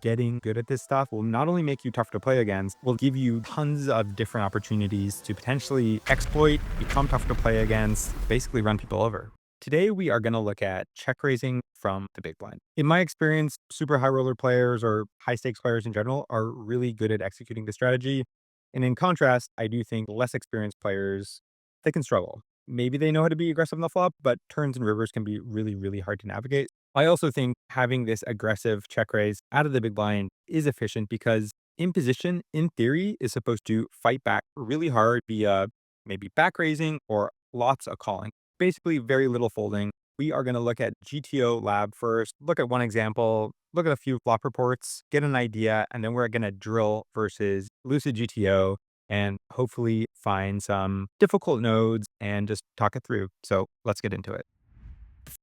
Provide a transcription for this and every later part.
getting good at this stuff will not only make you tougher to play against, will give you tons of different opportunities to potentially exploit, become tougher to play against, basically run people over. Today, we are going to look at check raising from the big blind. In my experience, super high roller players or high stakes players in general are really good at executing the strategy. And in contrast, I do think less experienced players, they can struggle. Maybe they know how to be aggressive on the flop, but turns and rivers can be really, really hard to navigate. I also think having this aggressive check raise out of the big blind is efficient because in position, in theory, is supposed to fight back really hard via maybe back raising or lots of calling. Basically, very little folding. We are going to look at GTO Lab first, look at one example, look at a few flop reports, get an idea, and then we're going to drill versus Lucid GTO and hopefully find some difficult nodes and just talk it through. So let's get into it.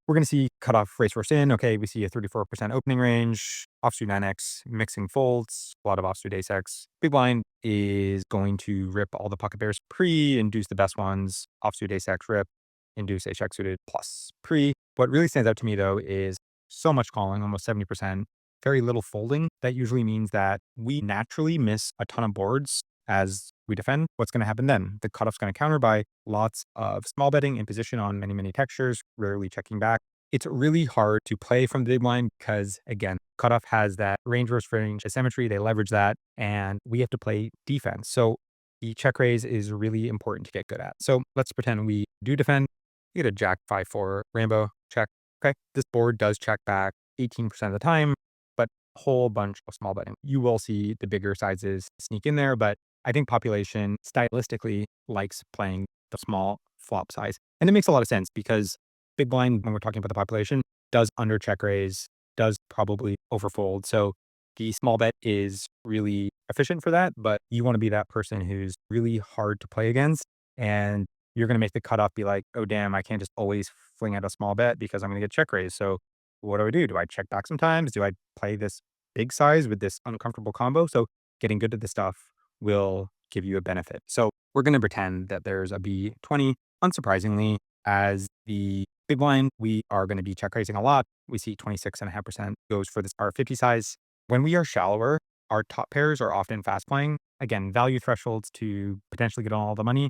We're going to see cutoff raise first in. Okay, we see a 34% opening range, offsuit 9x, mixing folds, a lot of offsuit ace-x. Big blind is going to rip all the pocket pairs pre, induce the best ones, offsuit ace-x rip, induce ace-x suited plus pre. What really stands out to me though is so much calling, almost 70%, very little folding. That usually means that we naturally miss a ton of boards as we defend. What's going to happen then? The cutoff's going to counter by lots of small betting in position on many, many textures, rarely checking back. It's really hard to play from the big blind because, again, cutoff has that range versus range asymmetry. They leverage that, and we have to play defense. So the check raise is really important to get good at. So let's pretend we do defend. You get a jack 5-4 Rambo check. Okay, this board does check back 18% of the time, but a whole bunch of small betting. You will see the bigger sizes sneak in there, but I think population stylistically likes playing the small flop size. And it makes a lot of sense because big blind, when we're talking about the population, does under check raise, does probably overfold. So the small bet is really efficient for that, but you want to be that person who's really hard to play against. And you're going to make the cutoff be like, oh, damn, I can't just always fling out a small bet because I'm going to get check raised. So what do? Do I check back sometimes? Do I play this big size with this uncomfortable combo? So getting good at this stuff will give you a benefit. So we're going to pretend that there's a B20. Unsurprisingly, as the big blind, we are going to be check raising a lot. We see 26.5% goes for this R50 size. When we are shallower, our top pairs are often fast playing. Again, value thresholds to potentially get on all the money.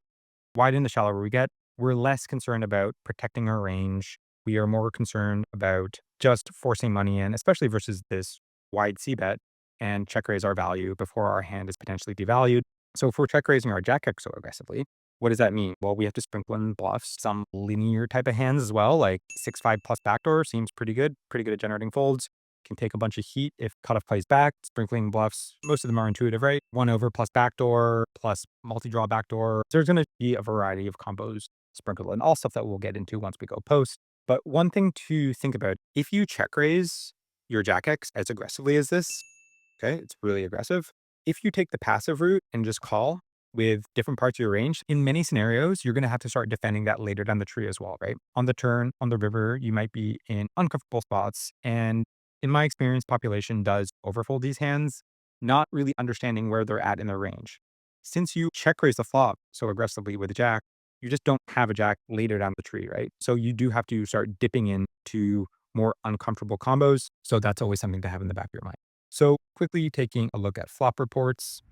Widen the shallower we get, we're less concerned about protecting our range. We are more concerned about just forcing money in, especially versus this wide C bet and check raise our value before our hand is potentially devalued. So if we're check raising our jack X so aggressively, what does that mean? Well, we have to sprinkle in bluffs, some linear type of hands as well, like 6-5 plus backdoor seems pretty good at generating folds. Can take a bunch of heat if cutoff plays back, sprinkling bluffs. Most of them are intuitive, right? 1 over plus backdoor plus multi-draw backdoor. There's going to be a variety of combos sprinkled in, all stuff that we'll get into once we go post. But one thing to think about, if you check raise your jack X as aggressively as this, okay, it's really aggressive. If you take the passive route and just call with different parts of your range, in many scenarios, you're going to have to start defending that later down the tree as well, right? On the turn, on the river, you might be in uncomfortable spots. And in my experience, population does overfold these hands, not really understanding where they're at in their range. Since you check raise the flop so aggressively with a jack, you just don't have a jack later down the tree, right? So you do have to start dipping into more uncomfortable combos. So that's always something to have in the back of your mind. So quickly taking a look at flop reports.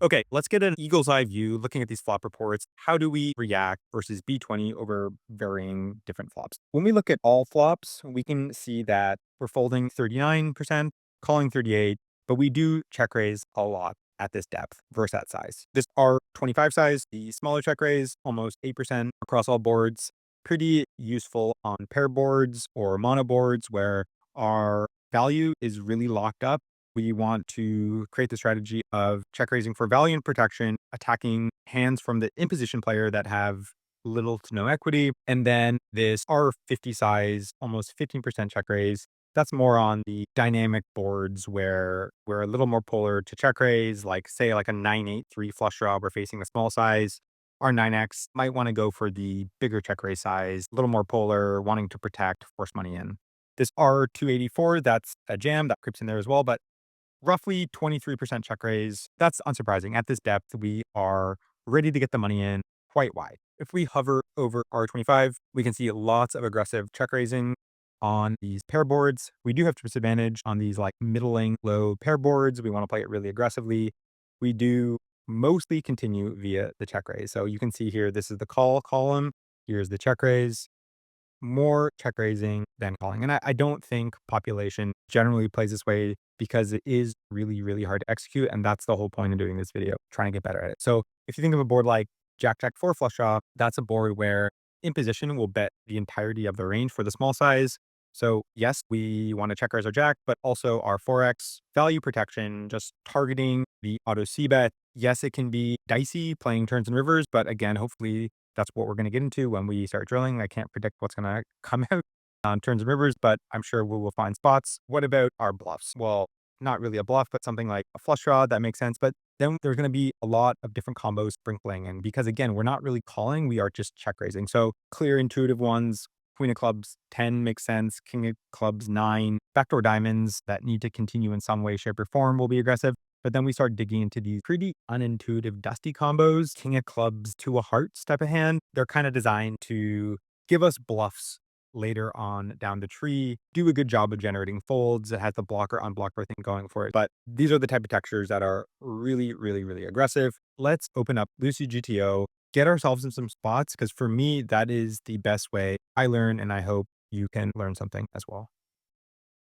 Okay, let's get an eagle's eye view looking at these flop reports. How do we react versus B20 over varying different flops? When we look at all flops, we can see that we're folding 39%, calling 38, but we do check raise a lot at this depth versus that size. This R25 size, the smaller check raise, almost 8% across all boards. Pretty useful on pair boards or mono boards where our value is really locked up. We want to create the strategy of check raising for value and protection, attacking hands from the imposition player that have little to no equity. And then this R50 size, almost 15% check raise. That's more on the dynamic boards where we're a little more polar to check raise, like say like a 9-8-3 flush draw, we're facing a small size. Our 9x might want to go for the bigger check raise size, a little more polar, wanting to protect, force money in. This R284, that's a jam that creeps in there as well, but roughly 23% check raise. That's unsurprising. At this depth, we are ready to get the money in quite wide. If we hover over R25, we can see lots of aggressive check raising on these pair boards. We do have disadvantage on these like middling low pair boards. We want to play it really aggressively. We do mostly continue via the check raise. So you can see here, this is the call column. Here's the check raise. More check raising than calling. And I don't think population generally plays this way because it is really, really hard to execute. And that's the whole point of doing this video, trying to get better at it. So if you think of a board like Jack, Jack 4 flush draw, that's a board where in position we'll bet the entirety of the range for the small size. So yes, we want to check raise our Jack, but also our 4x value protection, just targeting the auto C bet. Yes, it can be dicey playing turns and rivers, but again, hopefully that's what we're going to get into when we start drilling. I can't predict what's going to come out on turns and rivers, but I'm sure we will find spots. What about our bluffs? Well, not really a bluff, but something like a flush draw, that makes sense. But then there's going to be a lot of different combos sprinkling. And because again, we're not really calling, we are just check raising. So clear intuitive ones, Queen of clubs 10 makes sense. King of clubs 9, backdoor diamonds that need to continue in some way, shape, or form will be aggressive. But then we start digging into these pretty unintuitive, dusty combos. King of clubs to a hearts type of hand. They're kind of designed to give us bluffs later on down the tree, do a good job of generating folds. It has the blocker unblocker thing going for it. But these are the type of textures that are really, really, really aggressive. Let's open up Lucid GTO, get ourselves in some spots, because for me, that is the best way I learn, and I hope you can learn something as well.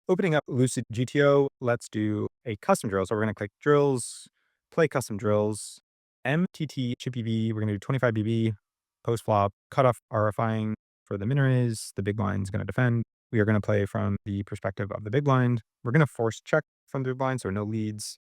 Opening up Lucid GTO, let's do a custom drill. So we're going to click drills, play custom drills, MTT chip EV. We're going to do 25 BB, post flop, cutoff RFIing for the min raise. The big blind is going to defend. We are going to play from the perspective of the big blind. We're going to force check from the big blind, so no leads.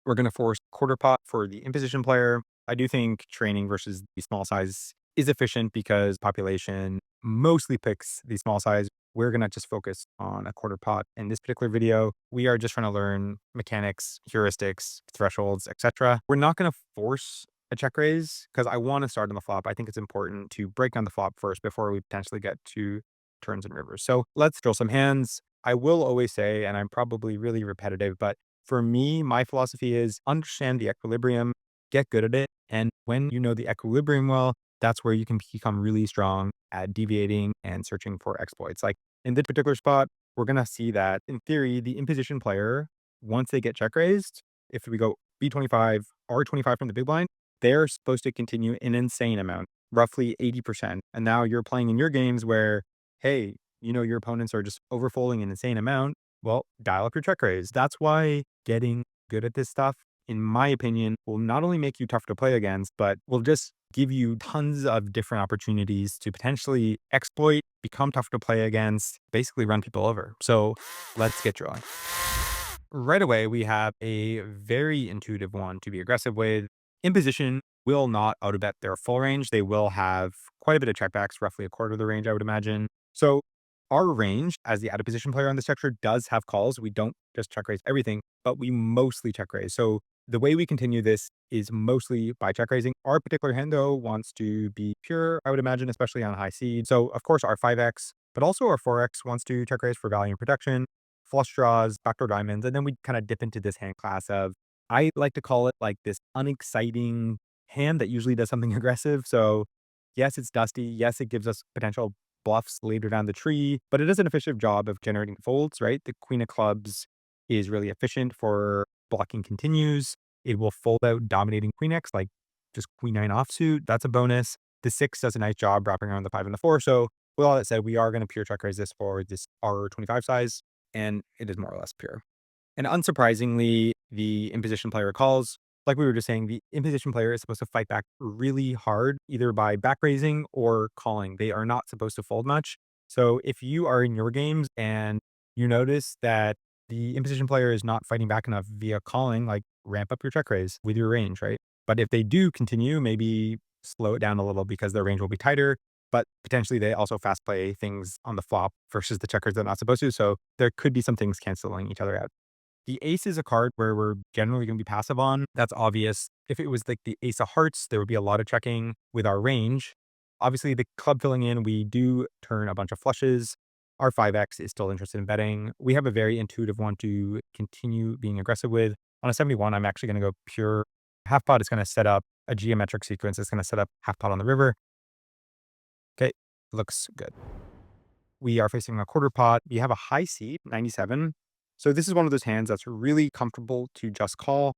We're going to force quarter pot for the imposition player. I do think training versus the small size is efficient because population mostly picks the small size. We're going to just focus on a quarter pot in this particular video. We are just trying to learn mechanics, heuristics, thresholds, etc. We're not going to force a check raise because I want to start on the flop. I think it's important to break down the flop first before we potentially get to turns and rivers. So let's drill some hands. I will always say, and I'm probably really repetitive, but for me, my philosophy is understand the equilibrium, get good at it. And when you know the equilibrium well, that's where you can become really strong at deviating and searching for exploits. Like in this particular spot, we're going to see that in theory, the imposition player, once they get check raised, if we go B25, R25 from the big blind, they're supposed to continue an insane amount, roughly 80%. And now you're playing in your games where, hey, you know, your opponents are just overfolding an insane amount. Well, dial up your check raise. That's why getting good at this stuff, in my opinion, will not only make you tough to play against, but will just give you tons of different opportunities to potentially exploit, become tough to play against, basically run people over. So let's get drawing. Right away, we have a very intuitive one to be aggressive with. In position will not auto bet their full range. They will have quite a bit of checkbacks, roughly a quarter of the range, I would imagine. So our range as the out of position player on this texture does have calls. We don't just check raise everything, but we mostly check raise. So the way we continue this is mostly by check raising. Our particular hand, though, wants to be pure, I would imagine, especially on high seed. So of course our 5x, but also our 4x wants to check raise for value and protection, flush draws, backdoor diamonds, and then we kind of dip into this hand class of, I like to call it like this unexciting hand that usually does something aggressive. So yes, it's dusty. Yes, it gives us potential bluffs later down the tree, but it does an efficient job of generating folds, right? The queen of clubs is really efficient for blocking continues. It will fold out dominating queen X, like just queen 9 offsuit. That's a bonus. The 6 does a nice job wrapping around the 5 and the 4. So with all that said, we are going to pure check raise this for this R25 size, and it is more or less pure. And unsurprisingly, the imposition player calls. Like we were just saying, the imposition player is supposed to fight back really hard, either by back raising or calling. They are not supposed to fold much. So if you are in your games and you notice that the imposition player is not fighting back enough via calling, like ramp up your check raise with your range, right? But if they do continue, maybe slow it down a little because their range will be tighter. But potentially they also fast play things on the flop versus the checkers they're not supposed to. So there could be some things canceling each other out. The ace is a card where we're generally going to be passive on. That's obvious. If it was like the ace of hearts, there would be a lot of checking with our range. Obviously, the club filling in, we do turn a bunch of flushes. Our 5x is still interested in betting. We have a very intuitive one to continue being aggressive with. On a 71, I'm actually going to go pure. Half pot is going to set up a geometric sequence. It's going to set up half pot on the river. Okay, looks good. We are facing a quarter pot. We have a high seed, 97. So this is one of those hands that's really comfortable to just call.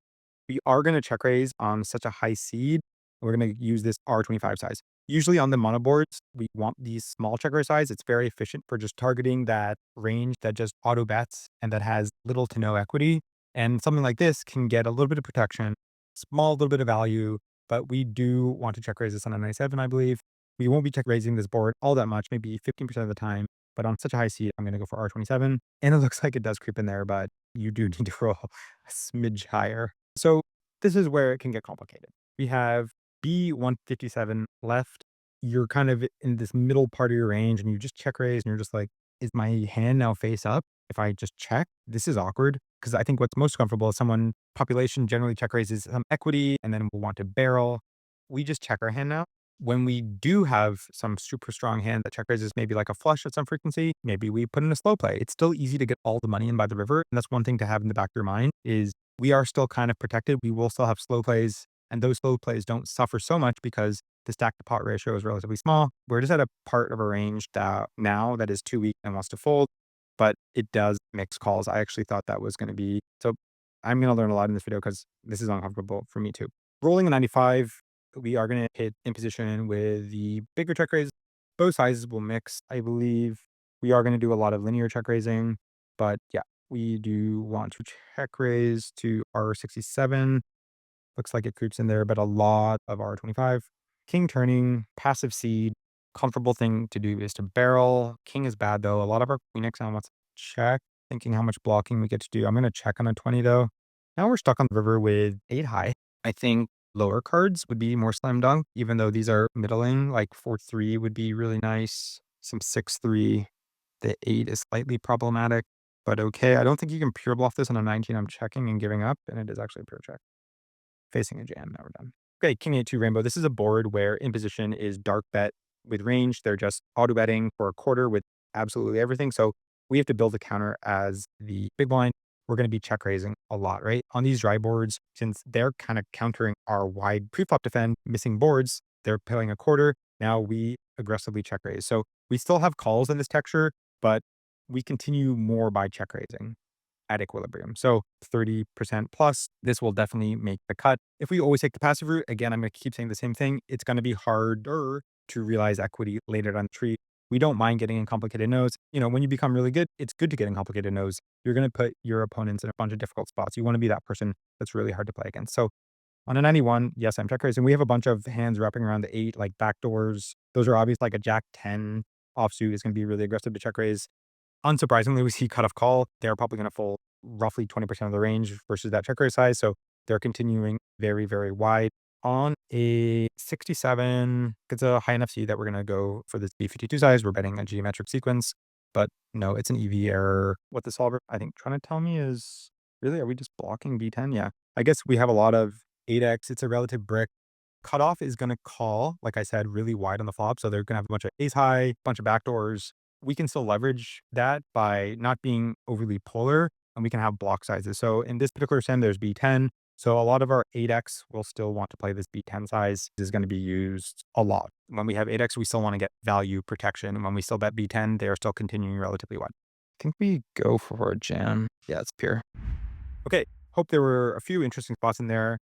We are going to check raise on such a high seed. We're going to use this R25 size. Usually on the mono boards, we want these small check raise size. It's very efficient for just targeting that range that just auto bets and that has little to no equity. And something like this can get a little bit of protection, small little bit of value, but we do want to check raise this on a 97, I believe. We won't be check raising this board all that much, maybe 15% of the time. But on such a high seed, I'm going to go for R27. And it looks like it does creep in there, but you do need to roll a smidge higher. So this is where it can get complicated. We have B157 left. You're kind of in this middle part of your range and you just check raise and you're just like, is my hand now face up? If I just check, this is awkward because I think what's most comfortable is someone population generally check raises some equity and then will want to barrel. We just check our hand now. When we do have some super strong hand that check raises maybe like a flush at some frequency, maybe we put in a slow play. It's still easy to get all the money in by the river. And that's one thing to have in the back of your mind is we are still kind of protected. We will still have slow plays and those slow plays don't suffer so much because the stack to pot ratio is relatively small. We're just at a part of a range that now that is too weak and wants to fold, but it does mix calls. I actually thought that was going to be, so I'm going to learn a lot in this video because this is uncomfortable for me too. Rolling a 95, we are going to hit in position with the bigger check raise. Both sizes will mix, I believe. We are going to do a lot of linear check raising, but yeah, we do want to check raise to R67. Looks like it creeps in there, but a lot of R25. King turning, passive seed. Comfortable thing to do is to barrel. King is bad though. A lot of our queen X now wants to check, thinking how much blocking we get to do. I'm going to check on a 20 though. Now we're stuck on the river with 8 high. I think lower cards would be more slam dunk, even though these are middling, like 4-3 would be really nice. Some 6-3. The 8 is slightly problematic, but okay. I don't think you can pure bluff this on a 19. I'm checking and giving up, and it is actually a pure check. Facing a jam. Now we're done. Okay, King A2 Rainbow. This is a board where in position is dark bet with range. They're just auto betting for a quarter with absolutely everything. So we have to build a counter as the big blind. We're going to be check raising a lot, right? On these dry boards, since they're kind of countering our wide preflop defend, missing boards, they're playing a quarter. Now we aggressively check raise. So we still have calls in this texture, but we continue more by check raising at equilibrium. So 30% plus, this will definitely make the cut. If we always take the passive route, again, I'm going to keep saying the same thing. It's going to be harder to realize equity later down the tree. We don't mind getting in complicated nodes. You know, when you become really good, it's good to get in complicated nodes. You're going to put your opponents in a bunch of difficult spots. You want to be that person that's really hard to play against. So on a 91, yes, I'm check raising. We have a bunch of hands wrapping around the 8, like backdoors. Those are obvious, like a Jack 10 offsuit is going to be really aggressive to check raise. Unsurprisingly, we see cutoff call. They're probably going to fold roughly 20% of the range versus that check raise size. So they're continuing very, very wide. On a 67, it's a high enough seed that we're going to go for this B52 size. We're betting a geometric sequence, but no, it's an EV error. What the solver, I think, trying to tell me is, really, are we just blocking B10? Yeah. I guess we have a lot of 8x. It's a relative brick. Cutoff is going to call, like I said, really wide on the flop. So they're going to have a bunch of ace high, bunch of backdoors. We can still leverage that by not being overly polar, and we can have block sizes. So in this particular sim, there's B10. So a lot of our 8x will still want to play this B10 size. This is going to be used a lot. When we have 8x, we still want to get value protection. And when we still bet B10, they are still continuing relatively wide. I think we go for a jam. Yeah, it's pure. Okay, hope there were a few interesting spots in there.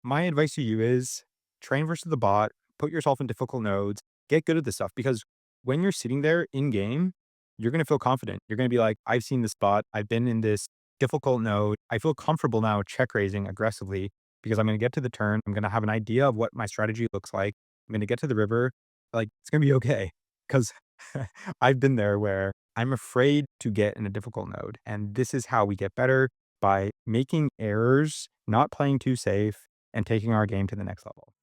My advice to you is train versus the bot, put yourself in difficult nodes, get good at this stuff because when you're sitting there in game, you're going to feel confident. You're going to be like, I've seen this spot. I've been in this difficult node. I feel comfortable now check raising aggressively because I'm going to get to the turn. I'm going to have an idea of what my strategy looks like. I'm going to get to the river. Like, it's going to be okay. Because I've been there where I'm afraid to get in a difficult node. And this is how we get better by making errors, not playing too safe, and taking our game to the next level.